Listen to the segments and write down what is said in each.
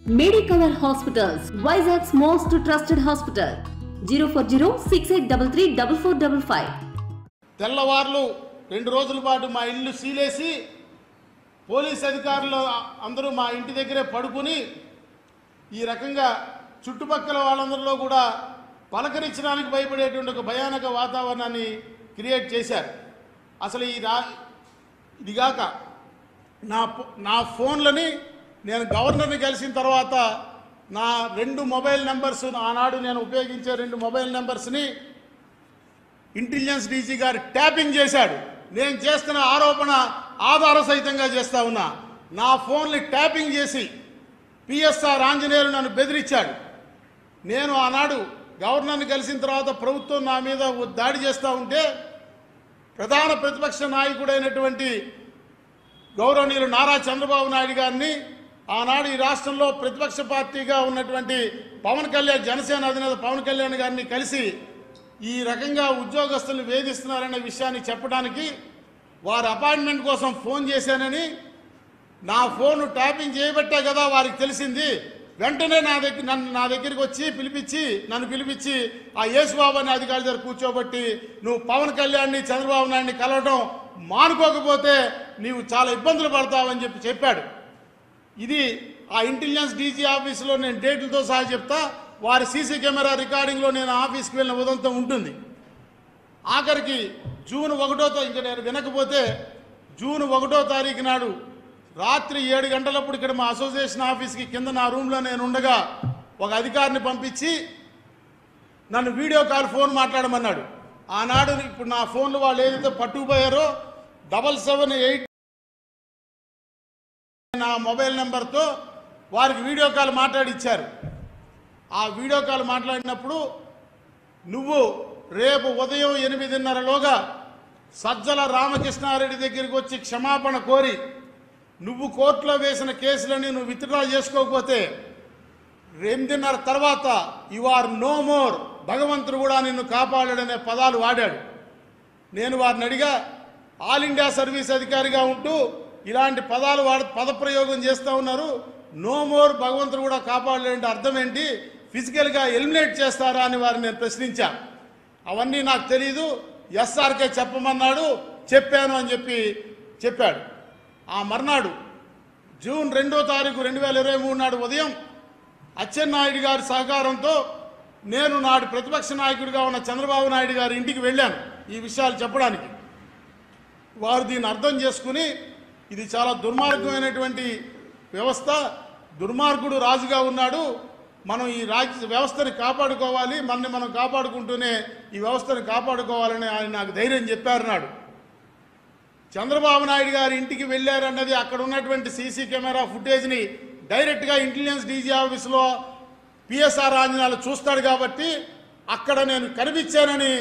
Medicover Hospitals, Vizag's most trusted hospital. 04068334455. తెల్లవార్లు 2 రోజుల పాటు మా ఇల్లు సీలేసి పోలీస్ అధికారులు అందరూ మా ఇంటి దగ్గరే పడుకుని ఈ రకంగా చుట్టుపక్కల వాళ్ళందరిలో కూడా పలకరించడానికి భయపడేటువంటి ఒక భయానక వాతావరణాన్ని క్రియేట్ చేశారు. అసలు ఇదిగాక నా ఫోన్లని నేను గవర్నర్ని కలిసిన తర్వాత నా 2 మొబైల్ నెంబర్స్ ఆనాడు నేను ఉపయోగించే 2 మొబైల్ నెంబర్స్ని ఇంటెలిజెన్స్ డీజీ గారు ట్యాపింగ్ చేశాడు. నేను చేస్తున్న ఆరోపణ ఆధార సహితంగా చేస్తా ఉన్నా. నా ఫోన్ని ట్యాపింగ్ చేసి పిఎస్ఆర్ ఆంజనేయులు నన్ను బెదిరించాడు. నేను ఆనాడు గవర్నర్ని కలిసిన తర్వాత ప్రభుత్వం నా మీద దాడి చేస్తూ ఉంటే ప్రధాన ప్రతిపక్ష నాయకుడైనటువంటి గౌరవనీయులు నారా చంద్రబాబు నాయుడు గారిని, ఆనాడు ఈ రాష్ట్రంలో ప్రతిపక్ష పార్టీగా ఉన్నటువంటి పవన్ కళ్యాణ్, జనసేన అధినేత పవన్ కళ్యాణ్ గారిని కలిసి ఈ రకంగా ఉద్యోగస్తులను వేధిస్తున్నారనే విషయాన్ని చెప్పడానికి వారి అపాయింట్మెంట్ కోసం ఫోన్ చేశానని, నా ఫోన్ ట్యాపింగ్ చేయబట్టే కదా వారికి తెలిసింది. వెంటనే నా దగ్గరికి వచ్చి నన్ను పిలిపించి ఆ యేసుబాబు అనే అధికారి దగ్గర కూర్చోబట్టి, నువ్వు పవన్ కళ్యాణ్ని చంద్రబాబు నాయుడిని కలవడం మానుకోకపోతే నీవు చాలా ఇబ్బందులు పడతావని చెప్పాడు. ఇది ఆ ఇంటెలిజెన్స్ డీజీ ఆఫీసులో నేను డేట్లతో సహా చెప్తా. వారి సీసీ కెమెరా రికార్డింగ్లో నేను ఆఫీస్కి వెళ్ళిన ఉదంతం ఉంటుంది. ఆఖరికి జూన్ 1వ ఇంకా నేను వినకపోతే జూన్ 1వ తారీఖు నాడు రాత్రి 7 గంటలప్పుడు ఇక్కడ మా అసోసియేషన్ ఆఫీస్కి కింద నా రూమ్లో నేను ఉండగా ఒక అధికారిని పంపించి నన్ను వీడియో కాల్ ఫోన్ మాట్లాడమన్నాడు. ఆనాడు ఇప్పుడు నా ఫోన్లు వాళ్ళు ఏదైతే పట్టుకుపోయారో 778 నా మొబైల్ నెంబర్తో వారికి వీడియో కాల్ మాట్లాడిచ్చారు. ఆ వీడియో కాల్ మాట్లాడినప్పుడు నువ్వు రేపు ఉదయం 8:30లోగా సజ్జల రామకృష్ణారెడ్డి దగ్గరికి వచ్చి క్షమాపణ కోరి నువ్వు కోర్టులో వేసిన కేసులని నువ్వు విత్డ్రా చేసుకోకపోతే 8:30 తర్వాత యు ఆర్ నో మోర్, భగవంతుడు కూడా నిన్ను కాపాడాడనే పదాలు వాడాడు. నేను వారిని అడిగా, ఆల్ ఇండియా సర్వీస్ అధికారిగా ఉంటూ ఇలాంటి పదప్రయోగం చేస్తూ ఉన్నారు, నో మోర్ భగవంతుడు కూడా కాపాడలేంటి అర్థం ఏంటి, ఫిజికల్గా ఎలిమినేట్ చేస్తారా అని వారిని నేను ప్రశ్నించా. అవన్నీ నాకు తెలీదు, ఎస్ఆర్కే చెప్పమన్నాడు, చెప్పాను అని చెప్పాడు. ఆ మర్నాడు జూన్ 2వ తారీఖు 2023 నాడు ఉదయం అచ్చెన్నాయుడు గారి సహకారంతో నేను నాడు ప్రతిపక్ష నాయకుడిగా ఉన్న చంద్రబాబు నాయుడు గారి ఇంటికి వెళ్ళాను ఈ విషయాలు చెప్పడానికి. వారు దీన్ని అర్థం చేసుకుని ఇది చాలా దుర్మార్గమైనటువంటి వ్యవస్థ, దుర్మార్గుడు రాజుగా ఉన్నాడు, మనం ఈ వ్యవస్థని కాపాడుకోవాలి, మనని మనం కాపాడుకుంటూనే ఈ వ్యవస్థని కాపాడుకోవాలని ఆయన నాకు ధైర్యం చెప్పారు. నాడు చంద్రబాబు నాయుడు గారి ఇంటికి వెళ్ళారన్నది అక్కడ ఉన్నటువంటి సీసీ కెమెరా ఫుటేజ్ని డైరెక్ట్గా ఇంటెలిజెన్స్ డీజీ ఆఫీసులో పిఎస్ఆర్ ఆంజనేయులు చూస్తాడు కాబట్టి అక్కడ నేను కనిపించానని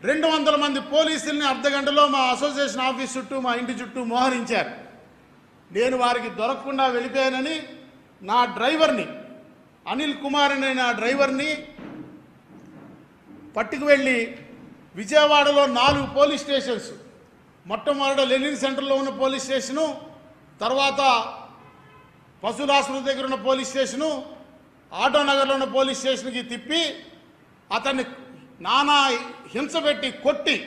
200 మంది పోలీసుల్ని అర్ధగంటలో మా అసోసియేషన్ ఆఫీస్ చుట్టూ మా ఇంటి చుట్టూ మోహరించారు. నేను వారికి దొరకకుండా వెళ్ళిపోయానని నా డ్రైవర్ని అనిల్ కుమార్ అనే నా డ్రైవర్ని పట్టుకు వెళ్ళి విజయవాడలో 4 పోలీస్ స్టేషన్స్, మొట్టమొదట లెనిన్ సెంటర్లో ఉన్న పోలీస్ స్టేషను, తర్వాత పశువుల ఆసుపత్రి దగ్గర ఉన్న పోలీస్ స్టేషను, ఆటోనగర్లో ఉన్న పోలీస్ స్టేషన్కి తిప్పి అతన్ని నానా హింస పెట్టి కొట్టి,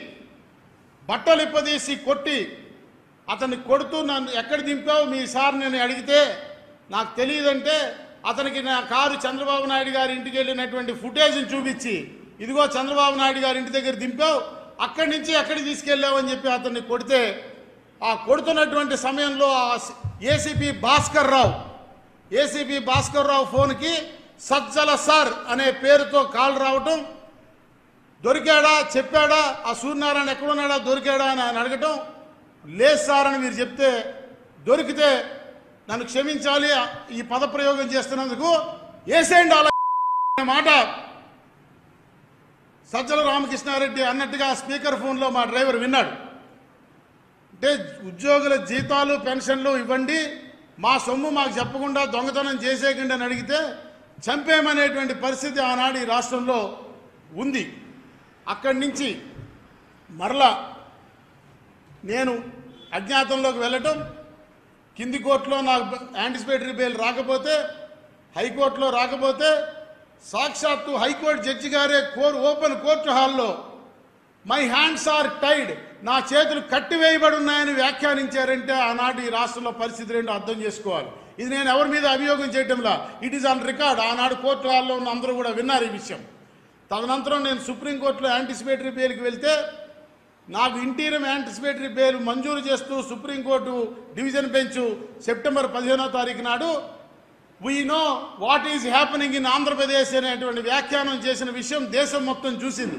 బట్టలు ఇప్పదీసి కొట్టి, అతన్ని కొడుతూ నన్ను ఎక్కడ దింపావు మీ సార్ నేను అడిగితే నాకు తెలియదంటే అతనికి నా కారు చంద్రబాబు నాయుడు గారి ఇంటికి వెళ్ళినటువంటి ఫుటేజ్ని చూపించి, ఇదిగో చంద్రబాబు నాయుడు గారి ఇంటి దగ్గర దింపావు, అక్కడి నుంచి ఎక్కడికి తీసుకెళ్ళావు అని చెప్పి అతన్ని కొడితే, ఆ కొడుతున్నటువంటి సమయంలో ఏసీపీ భాస్కర్ రావు ఫోన్కి సజ్జల సార్ అనే పేరుతో కాల్ రావటం, దొరికాడా చెప్పాడా, ఆ సూర్యనారాయణ ఎక్కడున్నాడా దొరికాడా అని ఆయన అడగటం, లేదు సార్ అని మీరు చెప్తే, దొరికితే నన్ను క్షమించాలి ఈ పదప్రయోగం చేస్తున్నందుకు ఏసేండి అలా మాట సజ్జల రామకృష్ణారెడ్డి అన్నట్టుగా స్పీకర్ ఫోన్లో మా డ్రైవర్ విన్నాడు. అంటే ఉద్యోగుల జీతాలు పెన్షన్లు ఇవ్వండి, మా సొమ్ము మాకు చెప్పకుండా దొంగతనం చేసేయండి అని అడిగితే చంపేమనేటువంటి పరిస్థితి ఆనాడు ఈ రాష్ట్రంలో ఉంది. అక్కడి నుంచి మరలా నేను అజ్ఞాతంలోకి వెళ్ళటం, కింది కోర్టులో నాకు యాంటిసిపేటరీ బెయిల్ రాకపోతే హైకోర్టులో రాకపోతే సాక్షాత్తు హైకోర్టు జడ్జి గారే ఓపెన్ కోర్టు హాల్లో మై హ్యాండ్స్ ఆర్ టైడ్, నా చేతులు కట్టివేయబడి ఉన్నాయని వ్యాఖ్యానించారంటే ఆనాటి ఈ రాష్ట్రంలో పరిస్థితి ఏంటో అర్థం చేసుకోవాలి. ఇది నేను ఎవరి మీద అభియోగం చేయటంలా, ఇట్ ఈస్ ఆన్ రికార్డ్. ఆనాడు కోర్టు హాల్లో ఉన్న అందరూ కూడా విన్నారు ఈ విషయం. తదనంతరం నేను సుప్రీంకోర్టులో యాంటిసిపేటరీ బెయిల్కి వెళ్తే నాకు ఇంటీరియం యాంటిసిపేటరీ బెయిల్ మంజూరు చేస్తూ సుప్రీంకోర్టు డివిజన్ బెంచ్ సెప్టెంబర్ 15వ తారీఖు నాడు we know what is happening in Andhra Pradesh అనేటువంటి వ్యాఖ్యానం చేసిన విషయం దేశం మొత్తం చూసింది.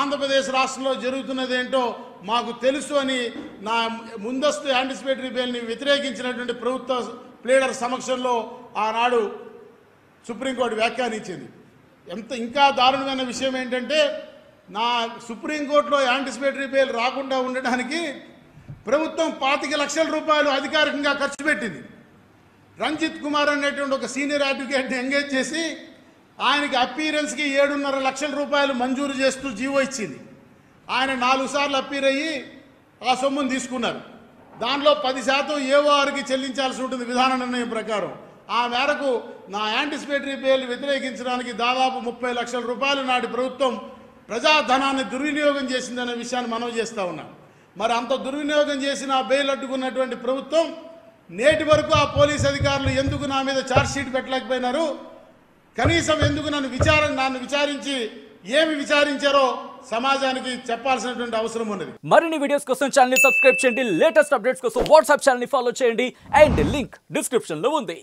ఆంధ్రప్రదేశ్ రాష్ట్రంలో జరుగుతున్నది ఏంటో మాకు తెలుసు అని నా ముందస్తు యాంటిసిపేటరీ బెయిల్ని వ్యతిరేకించినటువంటి ప్రభుత్వ ప్లేడర్ సమక్షంలో ఆనాడు సుప్రీంకోర్టు వ్యాఖ్యానించింది. ఇంకా దారుణమైన విషయం ఏంటంటే నా సుప్రీంకోర్టులో యాంటిసిపేటరీ బెయిల్ రాకుండా ఉండడానికి ప్రభుత్వం 25 లక్షల రూపాయలు అధికారికంగా ఖర్చు పెట్టింది. రంజిత్ కుమార్ అనేటువంటి ఒక సీనియర్ అడ్వకేట్ని ఎంగేజ్ చేసి ఆయనకి అపీరెన్స్కి 7.5 లక్షల రూపాయలు మంజూరు చేస్తూ జీవో ఇచ్చింది. ఆయన 4 సార్లు అపీర్ అయ్యి ఆ సొమ్మును తీసుకున్నారు. దానిలో 10% ఏఓఆర్కి చెల్లించాల్సి ఉంటుంది విధాన నిర్ణయం ప్రకారం. ఆ మేరకు నా యాంటిసిపేటరీ బెయిల్ వ్యతిరేకించడానికి దాదాపు 30 లక్షల రూపాయలు నాటి ప్రభుత్వం ప్రజాధనాన్ని దుర్వినియోగం చేసిందనే విషయాన్ని మనవి చేస్తూ ఉన్నాం. మరి అంత దుర్వినియోగం చేసిన బెయిల్ అడ్డుకున్నటువంటి ప్రభుత్వం నేటి వరకు ఆ పోలీస్ అధికారులు ఎందుకు నా మీద ఛార్జ్షీట్ పెట్టలేకపోయినారు? కనీసం ఎందుకు నన్ను విచారించి ఏమి విచారించారో సమాజానికి చెప్పాల్సినటువంటి అవసరం ఉన్నది. మరిన్ని వీడియోస్ కోసం ఛానల్ ని సబ్స్క్రైబ్ చేయండి. లేటెస్ట్ అప్డేట్స్ కోసం వాట్సాప్ ఛానల్ ని ఫాలో చేయండి. అండ్ లింక్ డిస్క్రిప్షన్ లో ఉంది.